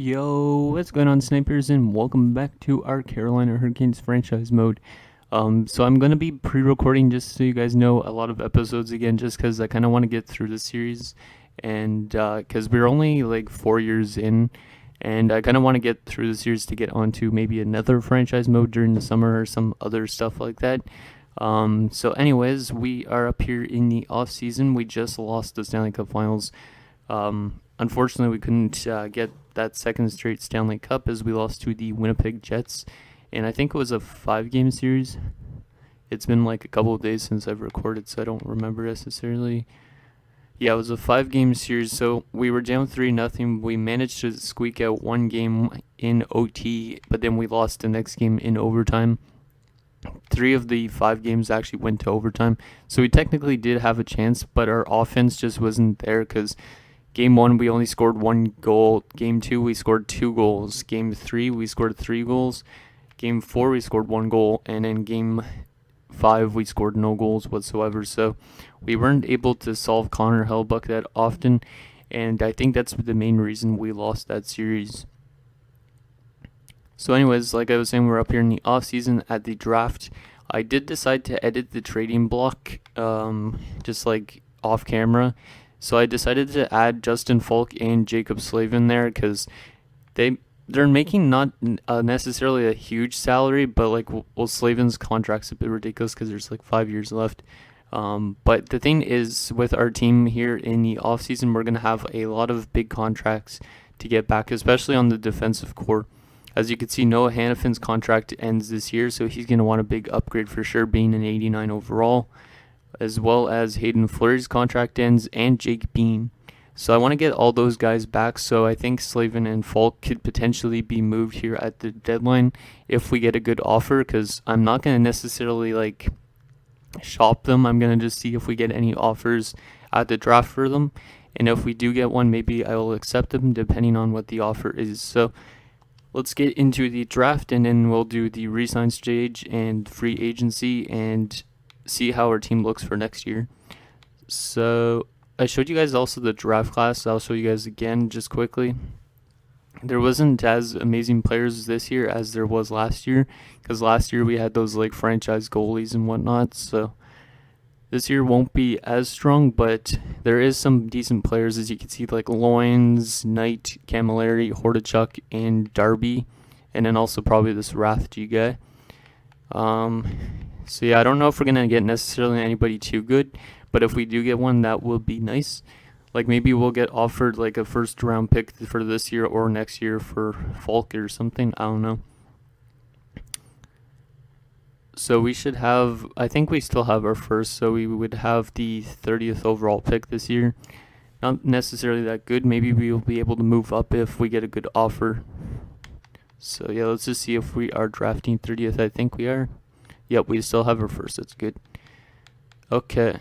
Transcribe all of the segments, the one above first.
Yo, what's going on, snipers, and welcome back to our Carolina Hurricanes franchise mode. So I'm gonna be pre-recording just so you guys know a lot of episodes again, just because I kind of want to get through the series, and because we're only like 4 years in, and I kind of want to get through the series to get onto maybe another franchise mode during the summer or some other stuff like that. So anyways, we are up here in the off season. We just lost the Stanley Cup Finals. Unfortunately, we couldn't get that second straight Stanley Cup as we lost to the Winnipeg Jets, and I think it was a 5-game series. It's been like a couple of days since I've recorded, so I don't remember necessarily. Yeah, it was a 5-game series, so we were down 3-0. We managed to squeak out one game in OT, but then we lost the next game in overtime. 3 of the 5 games actually went to overtime, so we technically did have a chance, but our offense just wasn't there because Game 1, we only scored 1 goal. Game 2, we scored 2 goals. Game 3, we scored 3 goals. Game 4, we scored 1 goal. And in Game 5, we scored no goals whatsoever. So we weren't able to solve Connor Hellebuyck that often. And I think that's the main reason we lost that series. So anyways, like I was saying, we're up here in the off-season at the draft. I did decide to edit the trading block just like off camera. So I decided to add Justin Falk and Jacob Slavin there because they're making not necessarily a huge salary, but like Slavin's contract's a bit ridiculous because there's like 5 years left. But the thing is, with our team here in the offseason, we're gonna have a lot of big contracts to get back, especially on the defensive core. As you can see, Noah Hannafin's contract ends this year, so he's gonna want a big upgrade for sure, being an 89 overall, as well as Hayden Fleury's contract ends and Jake Bean. So I want to get all those guys back, so I think Slavin and Falk could potentially be moved here at the deadline if we get a good offer, because I'm not going to necessarily like shop them. I'm going to just see if we get any offers at the draft for them, and if we do get one, maybe I will accept them depending on what the offer is. So let's get into the draft, and then we'll do the re-sign stage and free agency and see how our team looks for next year. So I showed you guys also the draft class. I'll show you guys again just quickly. There wasn't as amazing players this year as there was last year, because last year we had those like franchise goalies and whatnot. So this year won't be as strong, but there is some decent players, as you can see, like Loins, Knight, Camilleri, Hordichuk, and Darby, and then also probably this Wrath G guy. So yeah, I don't know if we're going to get necessarily anybody too good, but if we do get one, that will be nice. Like maybe we'll get offered like a first round pick for this year or next year for Falk or something. I don't know. So we should have, I think we still have our first, so we would have the 30th overall pick this year. Not necessarily that good. Maybe we will be able to move up if we get a good offer. So yeah, let's just see if we are drafting 30th. I think we are. Yep, we still have our first. That's good. Okay.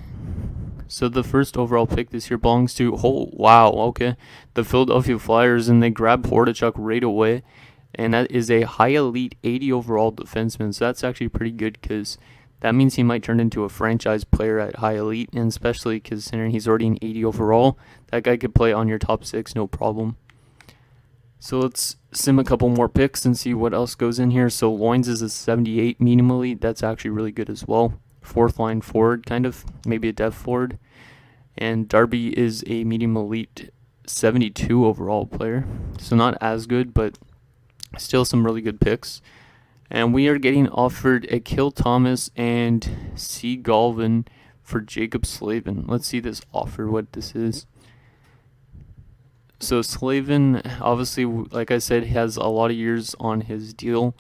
So the first overall pick this year belongs to, oh, wow, okay, the Philadelphia Flyers, and they grab Hordichuk right away. And that is a high elite 80 overall defenseman. So that's actually pretty good because that means he might turn into a franchise player at high elite. And especially considering he's already an 80 overall, that guy could play on your top 6, no problem. So let's sim a couple more picks and see what else goes in here. So Loins is a 78 medium elite. That's actually really good as well. 4th line forward, kind of, maybe a depth forward. And Darby is a medium elite 72 overall player. So not as good, but still some really good picks. And we are getting offered Akil Thomas and C. Galvin for Jacob Slavin. Let's see this offer, what this is. So Slavin, obviously, like I said, has a lot of years on his deal.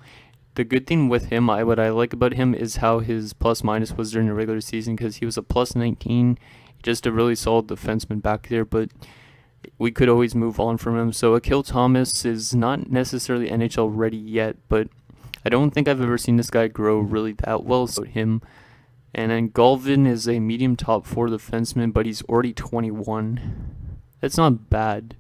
The good thing with him, what I like about him, is how his plus-minus was during the regular season, because he was a plus 19, just a really solid defenseman back there, but we could always move on from him. So Akil Thomas is not necessarily NHL ready yet, but I don't think I've ever seen this guy grow really that well, so him. And then Galvin is a medium top 4 defenseman, but he's already 21. That's not bad.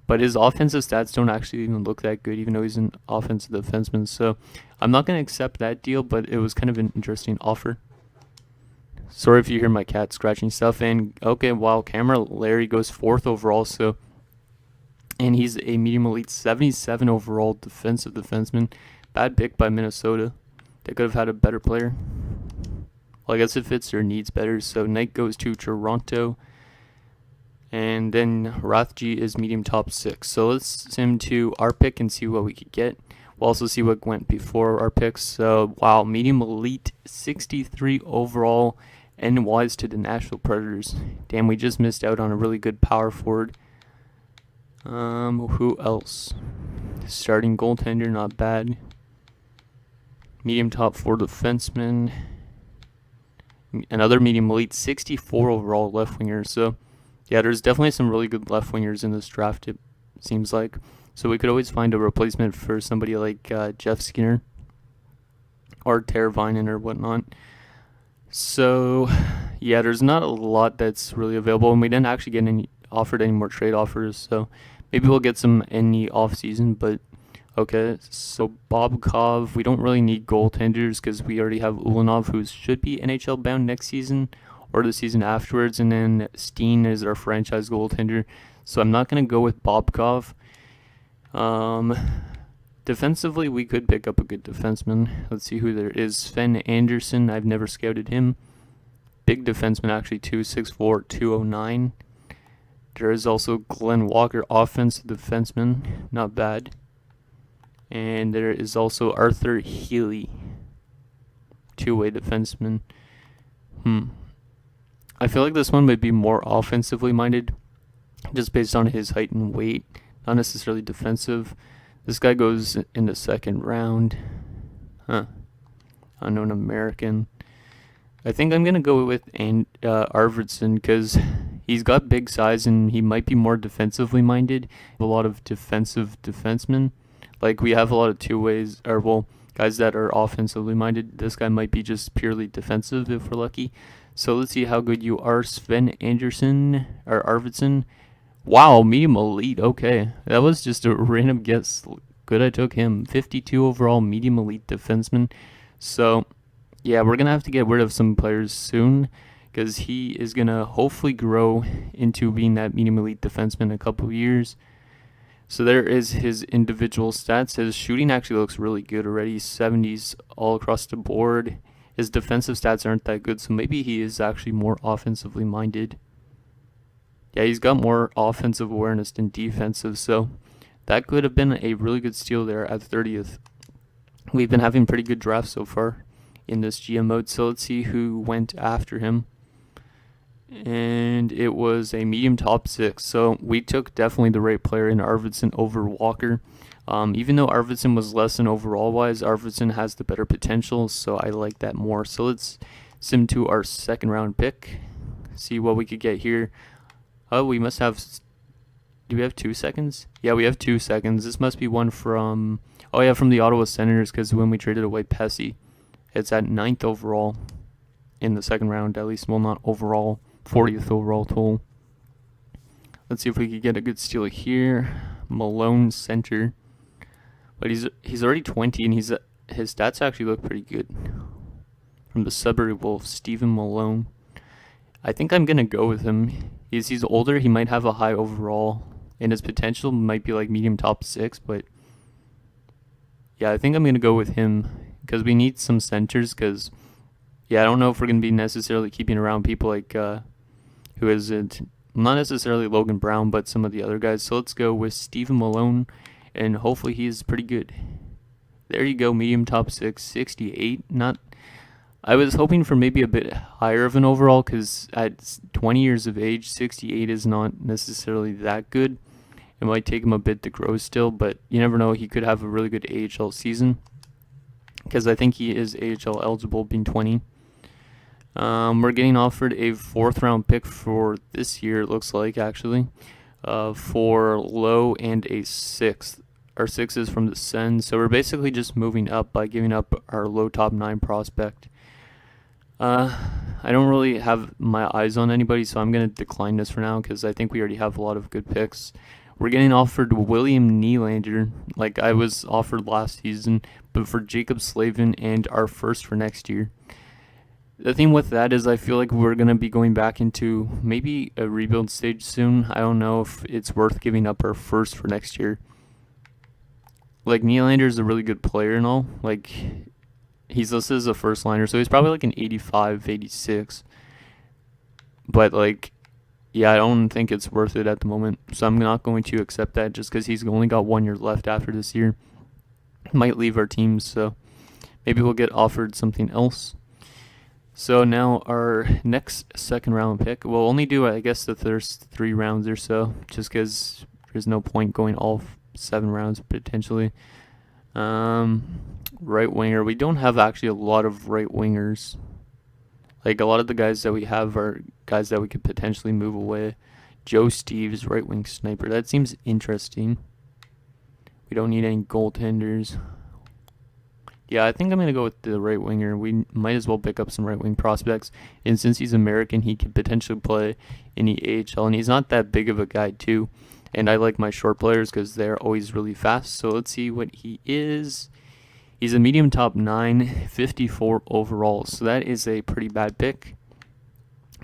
But his offensive stats don't actually even look that good, even though he's an offensive defenseman. So I'm not going to accept that deal, but it was kind of an interesting offer. Sorry if you hear my cat scratching stuff. And okay, wow, Camilleri goes 4th overall. So and he's a medium elite 77 overall defensive defenseman. Bad pick by Minnesota. They could have had a better player. Well, I guess it fits their needs better. So Knight goes to Toronto. And then Rathje is medium top 6. So let's sim to our pick and see what we could get. We'll also see what went before our picks. So, wow, medium elite 63 overall and wise to the Nashville Predators. Damn, we just missed out on a really good power forward. Who else? Starting goaltender, not bad. Medium top 4 defenseman. Another medium elite 64 overall left winger. So, yeah, there's definitely some really good left wingers in this draft, it seems like. So we could always find a replacement for somebody like Jeff Skinner or Teravainen or whatnot. So, yeah, there's not a lot that's really available, and we didn't actually get offered any more trade offers. So maybe we'll get some in the offseason, but okay. So Bobkov, we don't really need goaltenders because we already have Ulanov, who should be NHL bound next season or the season afterwards, and then Steen is our franchise goaltender. So I'm not going to go with Bobkov. Defensively, we could pick up a good defenseman. Let's see who there is. Sven Anderson, I've never scouted him. Big defenseman, actually, 6'4", 209. There is also Glenn Walker, offensive defenseman, not bad. And there is also Arthur Healy, two-way defenseman. I feel like this one might be more offensively minded, just based on his height and weight, not necessarily defensive. This guy goes in the second round. Unknown American. I think I'm going to go with Arvidsson because he's got big size and he might be more defensively minded. A lot of defensive defensemen. Like, we have a lot of two-ways, or, well, guys that are offensively minded. This guy might be just purely defensive if we're lucky. So let's see how good you are, Sven Anderson, or Arvidsson. Wow, medium elite. Okay, that was just a random guess. Good, I took him. 52 overall, medium elite defenseman. So, yeah, we're going to have to get rid of some players soon because he is going to hopefully grow into being that medium elite defenseman in a couple of years. So there is his individual stats. His shooting actually looks really good already. 70s all across the board. His defensive stats aren't that good, so maybe he is actually more offensively minded. Yeah, he's got more offensive awareness than defensive, so that could have been a really good steal there at 30th. We've been having pretty good drafts so far in this GM mode, so let's see who went after him. And it was a medium top 6, so we took definitely the right player in Arvidsson over Walker. Even though Arvidsson was less than overall-wise, Arvidsson has the better potential, so I like that more. So let's sim to our second round pick, see what we could get here. Oh, we must have... Do we have 2 seconds? Yeah, we have 2 seconds. This must be one from... Oh, yeah, from the Ottawa Senators, because when we traded away Pesci, it's at 9th overall in the second round, at least. Well, not overall. 40th overall total. Let's see if we could get a good steal here. Malone center. But he's already 20, and his stats actually look pretty good. From the Sudbury Wolves, Stephen Malone. I think I'm going to go with him. He's older, he might have a high overall, and his potential might be like medium top 6, but yeah, I think I'm going to go with him because we need some centers because, yeah, I don't know if we're going to be necessarily keeping around people like, who is it? Not necessarily Logan Brown, but some of the other guys. So let's go with Stephen Malone, and hopefully he's pretty good. There you go, medium top 6, 68. I was hoping for maybe a bit higher of an overall because at 20 years of age, 68 is not necessarily that good. It might take him a bit to grow still, but you never know. He could have a really good AHL season because I think he is AHL eligible being 20. We're getting offered a 4th round pick for this year, it looks like, actually, for low and a 6th. Our 6 is from the Sens, so we're basically just moving up by giving up our low top 9 prospect. I don't really have my eyes on anybody, so I'm going to decline this for now because I think we already have a lot of good picks. We're getting offered William Nylander, like I was offered last season, but for Jacob Slavin and our first for next year. The thing with that is I feel like we're going to be going back into maybe a rebuild stage soon. I don't know if it's worth giving up our first for next year. Like, Nylander is a really good player and all. Like, he's listed as a first liner, so he's probably like an 85, 86. But, like, yeah, I don't think it's worth it at the moment. So I'm not going to accept that just because he's only got 1 year left after this year. Might leave our team, so maybe we'll get offered something else. So now our next second round pick, we'll only do, I guess, the first 3 rounds or so, just because there's no point going all 7 rounds potentially. Right winger. We don't have actually a lot of right wingers. Like, a lot of the guys that we have are guys that we could potentially move away. Joe Steves, right wing sniper. That seems interesting. We don't need any goaltenders. Yeah, I think I'm going to go with the right winger. We might as well pick up some right wing prospects. And since he's American, he could potentially play in the AHL. And he's not that big of a guy, too. And I like my short players because they're always really fast. So let's see what he is. He's a medium top 9, 54 overall. So that is a pretty bad pick.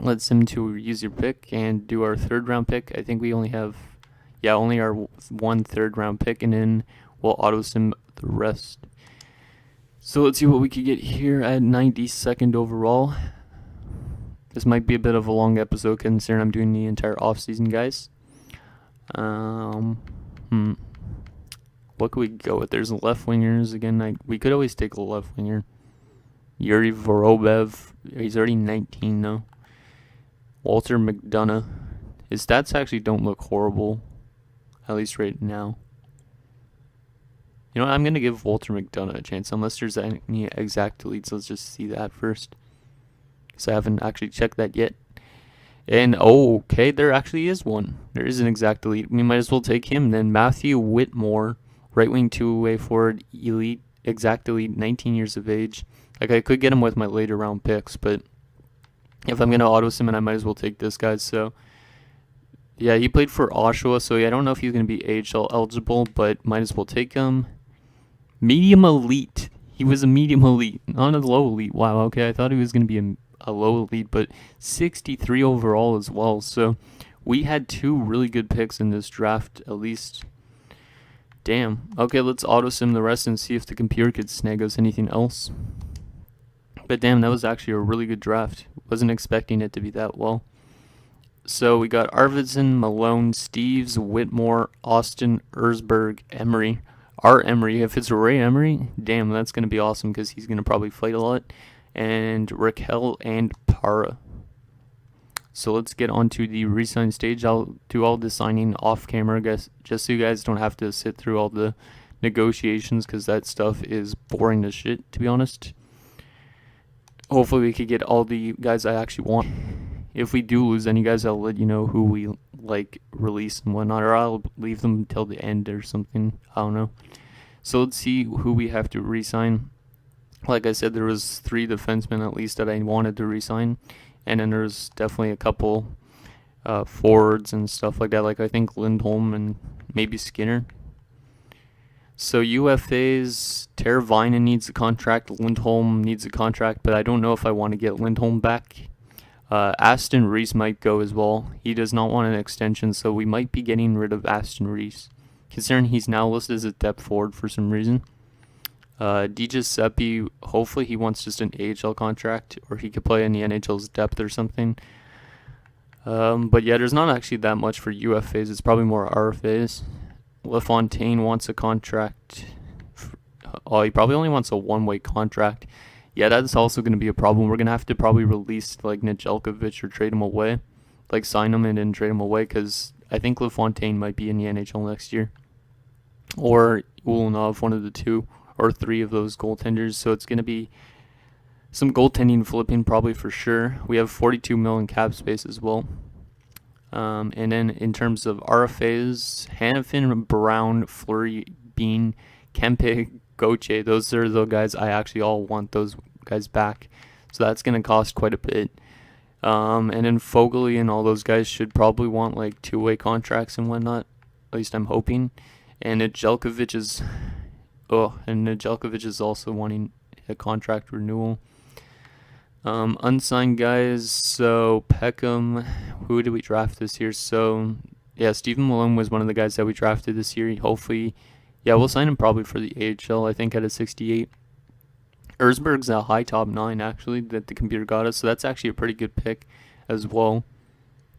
Let's sim to use your pick and do our third round pick. I think we only have, only our 1 third round pick, and then we'll auto sim the rest. So let's see what we could get here at 92nd overall. This might be a bit of a long episode considering I'm doing the entire offseason, guys. What could we go with? There's left wingers again. We could always take a left winger. Yuri Vorobev. He's already 19 though. Walter McDonough. His stats actually don't look horrible, at least right now. You know what? I'm going to give Walter McDonough a chance, unless there's any exact deletes. Let's just see that first, because I haven't actually checked that yet. And, okay, there actually is one. There is an exact delete. We might as well take him then. Matthew Whitmore, right wing two-way forward, elite, exact elite, 19 years of age. Like, I could get him with my later round picks, but if I'm going to auto sim, I might as well take this guy. So, yeah, he played for Oshawa, so I don't know if he's going to be AHL eligible, but might as well take him. Medium elite. He was a medium elite, not a low elite. Wow, okay, I thought he was going to be a low elite, but 63 overall as well. So we had 2 really good picks in this draft, at least. Damn. Okay, let's auto sim the rest and see if the computer could snag us anything else. But damn, that was actually a really good draft. Wasn't expecting it to be that well. So we got Arvidsson, Malone, Steves, Whitmore, Austin, Erzberg, Emery. Our Emery. If it's Ray Emery, damn, that's going to be awesome because he's going to probably fight a lot. And Raquel and Para. So let's get on to the re-sign stage. I'll do all the signing off camera, guys, just so you guys don't have to sit through all the negotiations, because that stuff is boring as shit, to be honest. Hopefully we could get all the guys I actually want. If we do lose any guys, I'll let you know who we release and whatnot, or I'll leave them till the end or something. I don't know. So let's see who we have to re-sign. Like I said, there was 3 defensemen at least that I wanted to re-sign, and then there's definitely a couple forwards and stuff like that. Like, I think Lindholm and maybe Skinner. So UFAs, Teravainen needs a contract, Lindholm needs a contract, but I don't know if I want to get Lindholm back. Aston Reese might go as well. He does not want an extension, so we might be getting rid of Aston Reese, considering he's now listed as a depth forward for some reason. DiGiuseppe, hopefully he wants just an AHL contract, or he could play in the NHL's depth or something. But yeah, there's not actually that much for UFAs. It's probably more RFAs. LaFontaine wants a contract. He probably only wants a one-way contract. Yeah, that's also going to be a problem. We're going to have to probably release Nedeljkovic or trade him away. Sign him and then trade him away, because I think LaFontaine might be in the NHL next year. Or Ulanov, one of the 2 or 3 of those goaltenders. So it's going to be some goaltending flipping probably for sure. We have 42 million cap space as well. And then in terms of RFAs, Hanifin, Brown, Fleury, Bean, Kempe, Goche, those are the guys I actually all want those guys back. So that's going to cost quite a bit. And then Foegele and all those guys should probably want 2-way contracts and whatnot. At least I'm hoping. And Nedeljkovic is also wanting a contract renewal. Unsigned guys, so Peckham, who did we draft this year? So, yeah, Stephen Malone was one of the guys that we drafted this year. Hopefully, yeah, we'll sign him probably for the AHL, I think, at a 68. Erzberg's a high top 9, actually, that the computer got us, so that's actually a pretty good pick as well.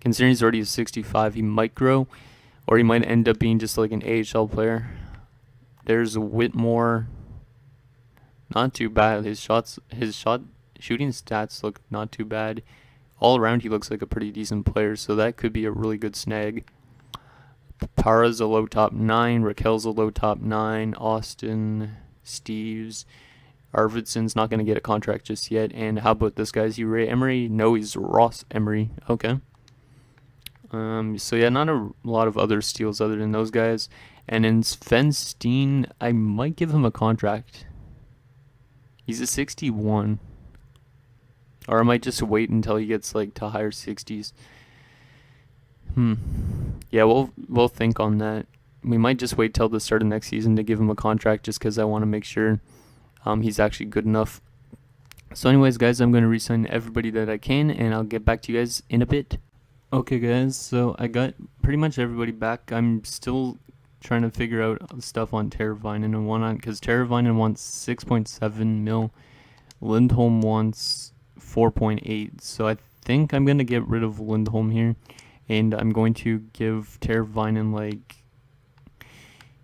Considering he's already a 65, he might grow, or he might end up being just like an AHL player. There's Whitmore. Not too bad. His shooting stats look not too bad. All around, he looks like a pretty decent player, so that could be a really good snag. Para's a low top 9. Raquel's a low top 9. Austin, Steves. Arvidsson's not going to get a contract just yet. And how about this guy? Is he Ray Emery? No, he's Ross Emery. Okay. So yeah, not a lot of other steals other than those guys. And in Sven Steen, I might give him a contract. He's a 61. Or I might just wait until he gets like to higher 60s. Yeah, we'll think on that. We might just wait till the start of next season to give him a contract just because I want to make sure he's actually good enough. So anyways, guys, I'm going to re-sign everybody that I can, and I'll get back to you guys in a bit. Okay, guys, so I got pretty much everybody back. I'm still trying to figure out stuff on Teravainen and whatnot, because Teravainen wants 6.7 mil. Lindholm wants 4.8, so I think I'm going to get rid of Lindholm here, and I'm going to give Teravainen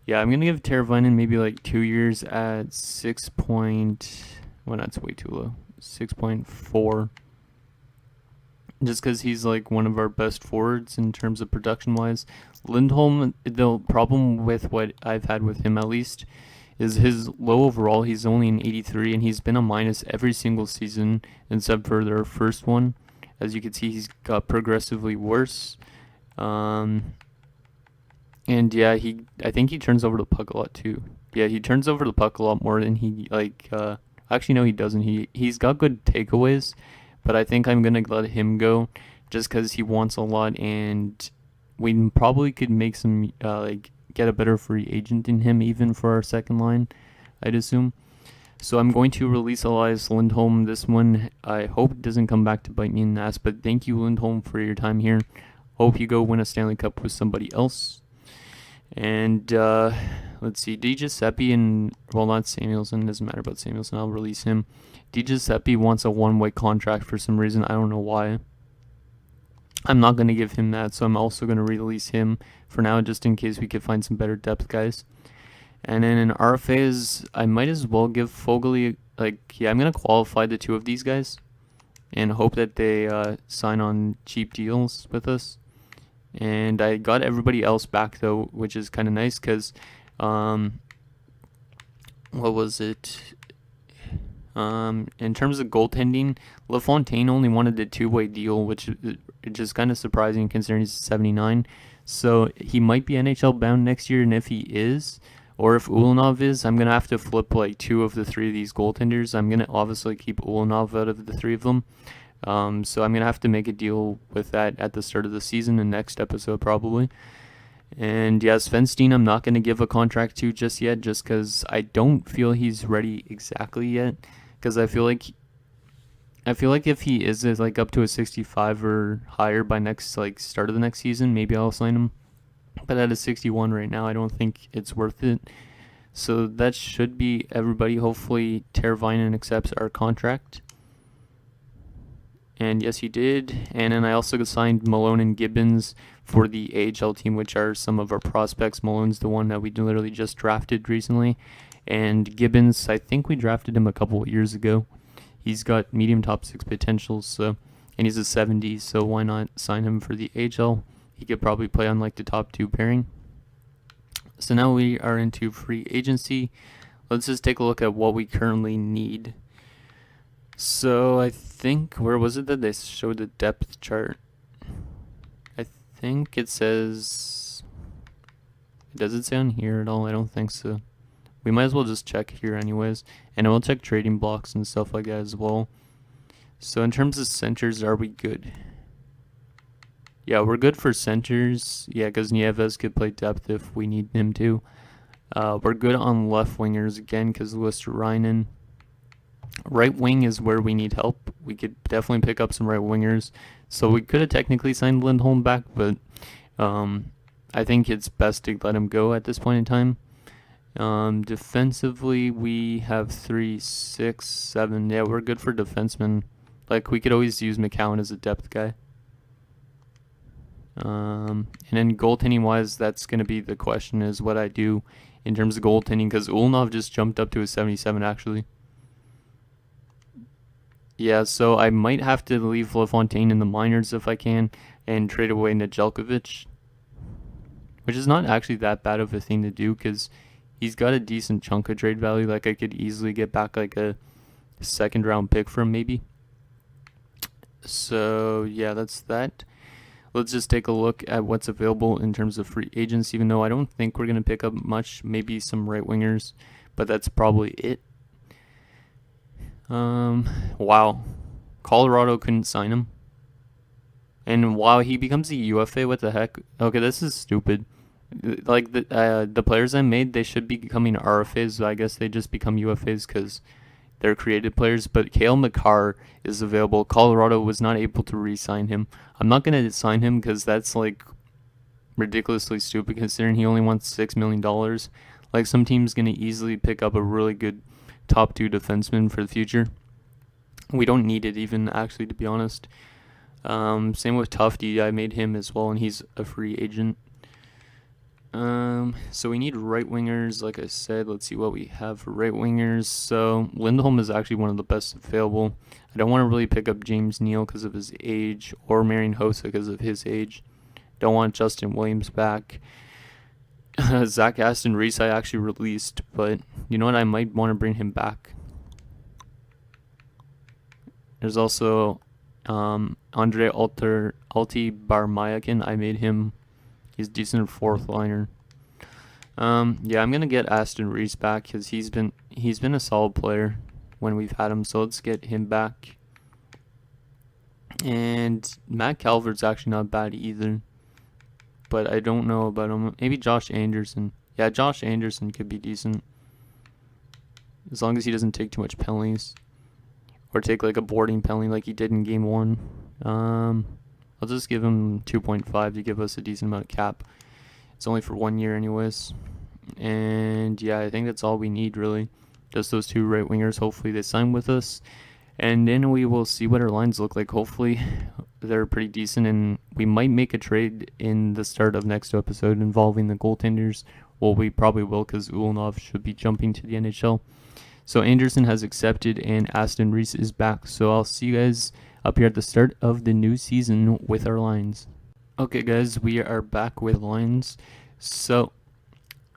I'm going to give Teravainen maybe like 2 years at 6. Well, that's way too low. 6.4. Just because he's like one of our best forwards in terms of production-wise. Lindholm, the problem with what I've had with him at least, is his low overall. He's only an 83, and he's been a minus every single season except for their first one. As you can see, he's got progressively worse. And yeah, I think he turns over the puck a lot too. Yeah, he turns over the puck a lot more than he actually no, he doesn't. He's got good takeaways, but I think I'm gonna let him go just because he wants a lot, and we probably could make some get a better free agent in him even for our second line, I'd assume. So I'm going to release Elias Lindholm this one. I hope it doesn't come back to bite me in the ass, but thank you, Lindholm, for your time here. Hope you go win a Stanley Cup with somebody else. And let's see, DiGiuseppe and, well, not Samuelson, doesn't matter about Samuelson, I'll release him. DiGiuseppe wants a one-way contract for some reason, I don't know why. I'm not going to give him that, so I'm also going to release him for now, just in case we could find some better depth guys. And then in RFAs, I might as well give Foegele, I'm going to qualify the two of these guys and hope that they sign on cheap deals with us. And I got everybody else back, though, which is kind of nice because, what was it? In terms of goaltending, LaFontaine only wanted a two-way deal, which is just kind of surprising considering he's 79. So he might be NHL bound next year, and if he is, or if Ulanov is, I'm going to have to flip like 2 of the 3 of these goaltenders. I'm going to obviously keep Ulanov out of the 3 of them. So I'm going to have to make a deal with that at the start of the season and next episode probably. And yeah, Sven Steen I'm not going to give a contract to just yet, just because I don't feel he's ready exactly yet. Because I feel like if he is like up to a 65 or higher by next start of the next season, maybe I'll sign him. But at a 61 right now, I don't think it's worth it. So that should be everybody. Hopefully Teravainen accepts our contract. And yes, he did. And then I also signed Malone and Gibbons for the AHL team, which are some of our prospects. Malone's the one that we literally just drafted recently. And Gibbons, I think we drafted him a couple of years ago. He's got medium top 6 potentials, and he's a 70, so why not sign him for the AHL? He could probably play on the top 2 pairing. So now we are into free agency. Let's just take a look at what we currently need. So I think, where was it that they showed the depth chart? I think it says, does it say on here at all? I don't think so. We might as well just check here anyways. And we'll check trading blocks and stuff like that as well. So in terms of centers, are we good? Yeah, we're good for centers. Yeah, because Nieves could play depth if we need him to. We're good on left wingers again because Luostarinen. Right wing is where we need help. We could definitely pick up some right wingers. So we could have technically signed Lindholm back, but I think it's best to let him go at this point in time. Defensively, we have 3, 6, 7. Yeah, we're good for defensemen. Like, we could always use McCowan as a depth guy. And then goaltending-wise, that's going to be the question, is what I do in terms of goaltending, because Ulnov just jumped up to a 77, actually. Yeah, so I might have to leave LaFontaine in the minors if I can, and trade away Nedeljkovic, which is not actually that bad of a thing to do, because he's got a decent chunk of trade value. Like, I could easily get back like a second round pick for him, maybe. So yeah, that's that. Let's just take a look at what's available in terms of free agents, even though I don't think we're going to pick up much, maybe some right wingers, but that's probably it. Wow. Colorado couldn't sign him. And wow, he becomes a UFA, what the heck? Okay, this is stupid. Like, the players I made, they should be becoming RFAs, so I guess they just become UFAs because they're created players. But Cale Makar is available. Colorado was not able to re-sign him. I'm not going to sign him because that's, like, ridiculously stupid considering he only wants $6 million. Like, some team's going to easily pick up a really good top 2 defenseman for the future. We don't need it even, actually, to be honest. Same with Tufty. I made him as well, and he's a free agent. So we need right wingers, like I said. Let's see what we have for right wingers. So Lindholm is actually one of the best available. I don't want to really pick up James Neal because of his age, or Marian Hossa because of his age. Don't want Justin Williams back. Zach Aston Reese I actually released, but you know what? I might want to bring him back. There's also Andre Alti Barmayakin. I made him. He's decent fourth liner. Yeah, I'm gonna get Aston Reese back because he's been a solid player when we've had him. So let's get him back. And Matt Calvert's actually not bad either, but I don't know about him. Maybe Josh Anderson. Yeah, Josh Anderson could be decent as long as he doesn't take too much penalties or take like a boarding penalty like he did in Game 1. I'll just give him 2.5 to give us a decent amount of cap. It's only for 1 year anyways. And yeah, I think that's all we need really. Just those 2 right wingers. Hopefully they sign with us. And then we will see what our lines look like. Hopefully they're pretty decent, and we might make a trade in the start of next episode involving the goaltenders. Well, we probably will because Ulnov should be jumping to the NHL. So Anderson has accepted and Aston Reese is back. So I'll see you guys up here at the start of the new season with our lines. Okay guys, we are back with lines. So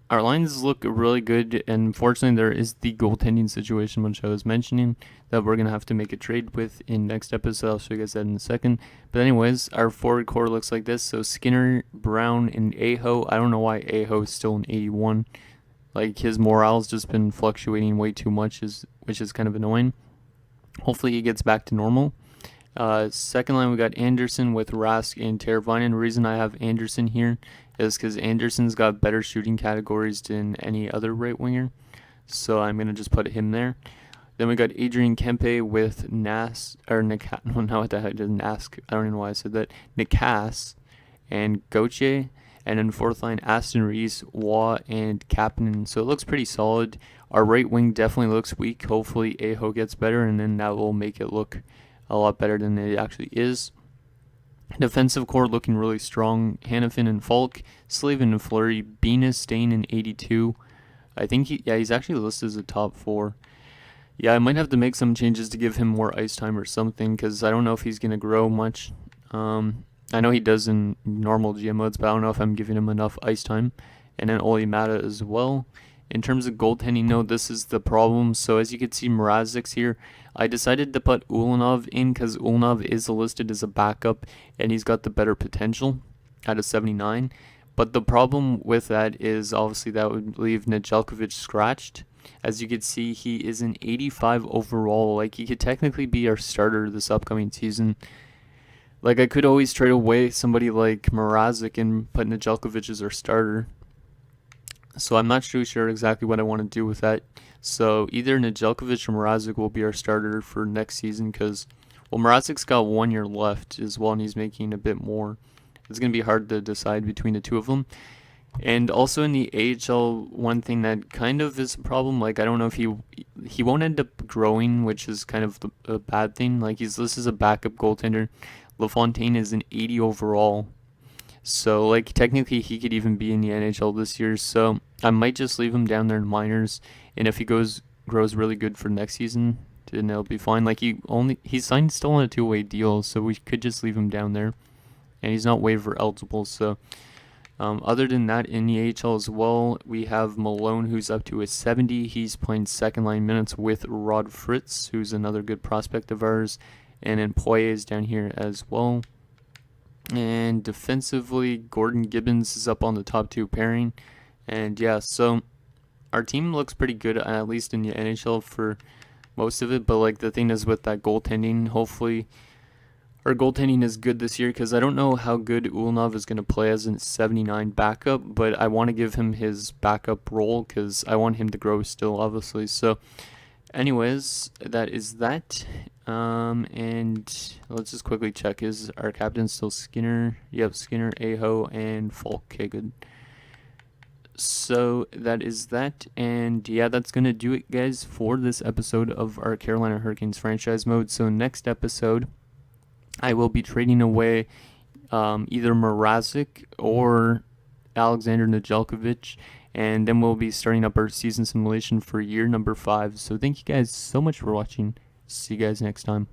our lines look really good, and unfortunately there is the goaltending situation which I was mentioning that we're going to have to make a trade with in next episode. I'll show you guys that in a second. But anyways, our forward core looks like this. So Skinner, Brown, and Aho. I don't know why Aho is still an 81. Like, his morale's just been fluctuating way too much, which is kind of annoying. Hopefully he gets back to normal. Second line, we got Anderson with Rask and Teravainen. The reason I have Anderson here is because Anderson's got better shooting categories than any other right winger. So I'm going to just put him there. Then we got Adrian Kempe with Nask, or Nikas, no, not what the heck, just Nask. I don't even know why I said that. Nikas and Gauthier. And then fourth line, Aston Reese, Waugh, and Kapanen. So it looks pretty solid. Our right wing definitely looks weak. Hopefully Aho gets better, and then that will make it look a lot better than it actually is. Defensive core looking really strong. Hannafin and Falk, Slavin and Fleury, Bean staying in 82. I think he's actually listed as a top 4. Yeah, I might have to make some changes to give him more ice time or something, because I don't know if he's going to grow much. I know he does in normal GM modes, but I don't know if I'm giving him enough ice time. And then Oli Mata as well. In terms of goaltending, no, this is the problem. So as you can see, Mrazek's here. I decided to put Ulnov in because Ulnov is listed as a backup, and he's got the better potential at a 79. But the problem with that is obviously that would leave Nedeljkovic scratched. As you can see, he is an 85 overall. Like, he could technically be our starter this upcoming season. Like, I could always trade away somebody like Mrazek and put Nedeljkovic as our starter. So I'm not too sure exactly what I want to do with that. So either Nedeljkovic or Mrazek will be our starter for next season because, well, Mrazek's got 1 year left as well, and he's making a bit more. It's going to be hard to decide between the two of them. And also in the AHL, one thing that kind of is a problem, like I don't know if he won't end up growing, which is kind of a bad thing. Like this is a backup goaltender. LaFontaine is an 80 overall. So, like, technically he could even be in the NHL this year. So, I might just leave him down there in minors. And if he grows really good for next season, then it'll be fine. Like, he's signed still on a 2-way deal, so we could just leave him down there. And he's not waiver eligible. So, other than that, in the AHL as well, we have Malone, who's up to a 70. He's playing second line minutes with Rod Fritz, who's another good prospect of ours. And then Poirier is down here as well. And defensively, Gordon Gibbons is up on the top 2 pairing. And yeah, so our team looks pretty good, at least in the NHL for most of it. But like the thing is with that goaltending, hopefully our goaltending is good this year because I don't know how good Ulnov is going to play as a 79 backup. But I want to give him his backup role because I want him to grow still, obviously. So anyways, that is that. And let's just quickly check. Is our captain still Skinner? Yep, Skinner, Aho, and Falk. Okay, good. So that is that. And yeah, that's going to do it, guys, for this episode of our Carolina Hurricanes franchise mode. So next episode, I will be trading away either Mrazek or Alexander Nedeljkovic. And then we'll be starting up our season simulation for year number 5. So thank you guys so much for watching. See you guys next time.